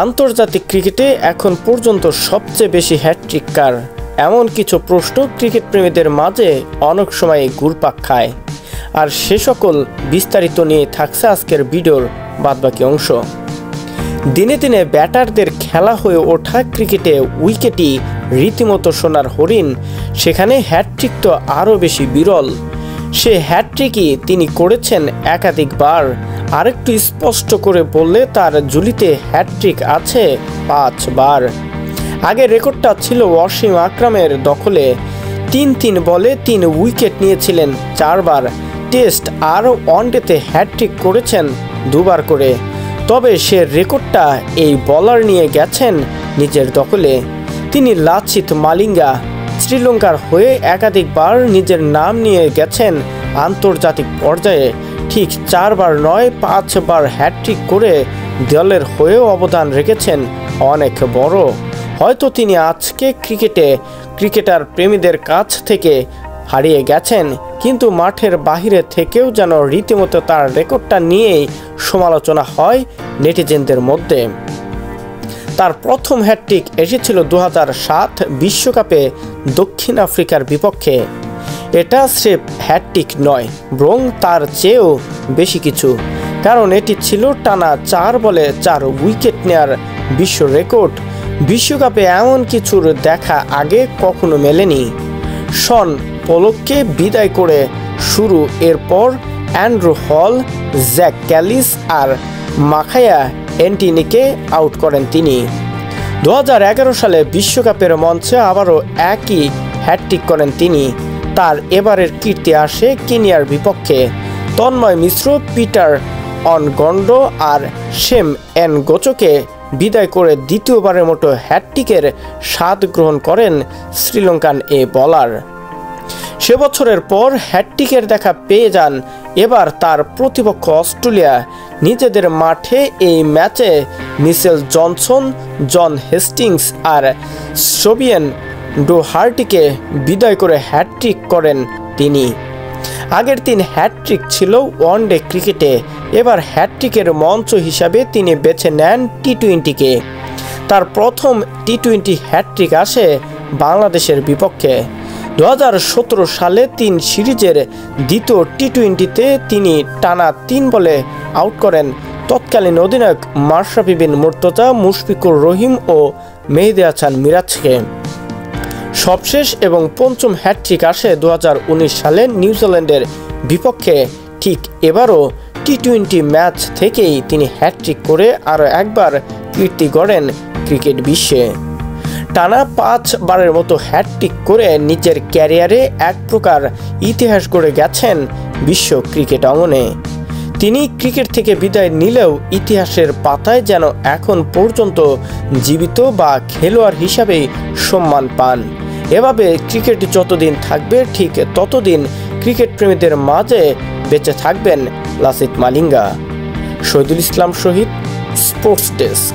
আন্তর্জাতিক ক্রিকেটে এখন পর্যন্ত সবচেয়ে বেশি হ্যাটট্রিক কার? এমন কিছু প্রশ্ন ক্রিকেট প্রেমীদের মাঝে অনেক সময় ঘুরপাক খায়। আর সে সকল বিস্তারিত নিয়ে থাকছে আজকের ভিডিওর বাদবাকি অংশ। দিনে দিনে ব্যাটারদের খেলা হয়ে ওঠা ক্রিকেটে উইকেটই রীতিমতো সোনার হরিণ, সেখানে হ্যাটট্রিক তো আরও বেশি বিরল। সে হ্যাটট্রিকই তিনি করেছেন একাধিকবার। আরেকটু স্পষ্ট করে বললে তার ঝুলিতে হ্যাটট্রিক আছে 5 বার। আগে রেকর্ডটা ছিল ওয়াসিম আকরামের দখলে। 3 বলে 3 উইকেট নিয়েছিলেন 4 বার। টেস্ট আর ওয়ানডেতে হ্যাটট্রিক করেছেন 2 বার করে। তবে সে রেকর্ডটা এই বলার নিয়ে গেছেন নিজের দখলে। তিনি লাসিথ মালিঙ্গা। শ্রীলঙ্কার হয়ে একাধিকবার নিজের নাম নিয়ে গেছেন আন্তর্জাতিক পর্যায়ে। ঠিক 4 বার নয়, 5 বার হ্যাটট্রিক করে দলের হয়েও অবদান রেখেছেন অনেক বড়। হয়তো তিনি আজকে ক্রিকেটার প্রেমীদের কাছ থেকে হারিয়ে গেছেন, কিন্তু মাঠের বাহিরে থেকেও যেন রীতিমতো তার রেকর্ডটা নিয়েই সমালোচনা হয় নেটিজেনদের মধ্যে। তার প্রথম হ্যাটট্রিক এসেছিল 2007 বিশ্বকাপে দক্ষিণ আফ্রিকার বিপক্ষে। এটা স্রেফ হ্যাটট্রিক নয়, বরং তার চেয়েও বেশি কিছু, কারণ এটি ছিল টানা 4 বলে 4 উইকেট নেয়ার বিশ্ব রেকর্ড। বিশ্বকাপে এমন কিছুর দেখা আগে কখনো মেলেনি। শন পোলককে বিদায় করে শুরু, এরপর অ্যান্ড্রু হল, জ্যাক ক্যালিস আর মাখায়া অ্যান্টনিকে আউট করেন তিনি। 2011 সালে বিশ্বকাপের মঞ্চে আবারও একই হ্যাটট্রিক করেন তিনি। তার এবারের কীর্তি আসে কেনিয়ার বিপক্ষে। তন্ময় মিশ্র, পিটার অনগন্ড আর শেম এনগোচকে বিদায় করে দ্বিতীয়বারের মতো হ্যাটট্রিকের স্বাদ গ্রহণ করেন শ্রীলঙ্কান এ বোলার। সে বছরের পর হ্যাটট্রিকের দেখা পেয়ে যান এবার তার প্রতিপক্ষ অস্ট্রেলিয়া। নিজেদের মাঠে এই ম্যাচে মিচেল জনসন, জন হেস্টিংস আর সোবিয়ান ডোহার্টিকে বিদায় করে হ্যাটট্রিক করেন তিনি। আগের 3 হ্যাটট্রিক ছিল ওয়ানডে ক্রিকেটে। এবার হ্যাটট্রিকের মঞ্চ হিসাবে তিনি বেছে নেন টি-20কে। তার প্রথম টি-20 হ্যাটট্রিক আসে বাংলাদেশের বিপক্ষে। 2017 সালে 3 সিরিজের দ্বিতীয় টি-20তে তিনি টানা 3 বলে আউট করেন তৎকালীন অধিনায়ক মাশরাফি বিন মুর্তজা, মুশফিকুর রহিম ও মেহেদী হাসান মিরাজকে। সবশেষ এবং পঞ্চম হ্যাটট্রিক আসে 2019 সালে নিউজিল্যান্ডের বিপক্ষে। ঠিক এবারও টি-20 ম্যাচ থেকেই তিনি হ্যাটট্রিক করে আরও একবার কীর্তি গড়েন ক্রিকেট বিশ্বে। টানা 5 বারের মতো হ্যাটট্রিক করে নিজের ক্যারিয়ারে এক প্রকার ইতিহাস গড়ে গেছেন বিশ্ব ক্রিকেট অঙ্গনে। তিনি ক্রিকেট থেকে বিদায় নিলেও ইতিহাসের পাতায় যেন এখন পর্যন্ত জীবিত বা খেলোয়াড় হিসাবেই সম্মান পান। এভাবে ক্রিকেট যতদিন থাকবে ঠিক ততদিন ক্রিকেট প্রেমীদের মাঝে বেঁচে থাকবেন লাসিথ মালিঙ্গা। শহীদুল ইসলাম শহীদ, স্পোর্টস ডেস্ক।